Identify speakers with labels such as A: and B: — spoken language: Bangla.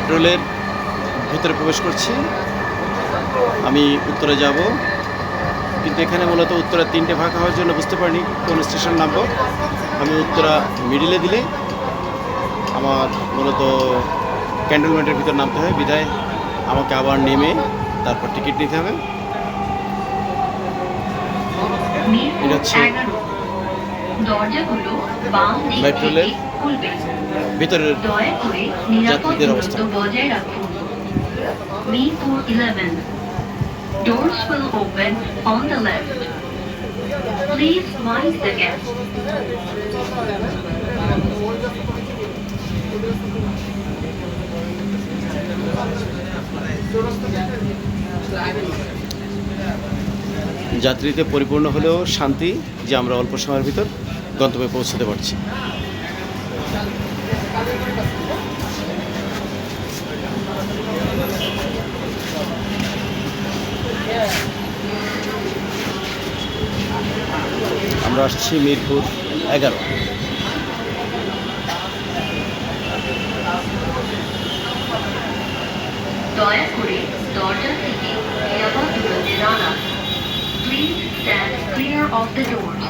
A: মেট্রোলের ভিতরে প্রবেশ করছি। আমি উত্তরে যাব, কিন্তু এখানে মূলত উত্তরা 3টে ভাগ হওয়ার জন্য বুঝতে পারিনি কোন স্টেশন নামবো। আমি উত্তরা মিডিলে দিলে আমার মূলত ক্যান্টনমেন্টের ভিতর নামতে হয়, বিধায় আমাকে আবার নেমে তারপর টিকিট নিতে হবে। এটা হচ্ছে মেট্রোলের ভিতরের যাত্রীদের অবস্থা।
B: Doors will open on the left. Please mind the gap.
A: যাত্রীতে পরিপূর্ণ হলেও শান্তি যে আমরা অল্প সময়ের ভিতর গন্তব্যে পৌঁছতে পারছি। আমরা আসছি মিরপুর 11।
B: দয়া করে দরজা থেকে যাওয়া দূরত্বে দাঁড়ান। Please stand clear of the doors.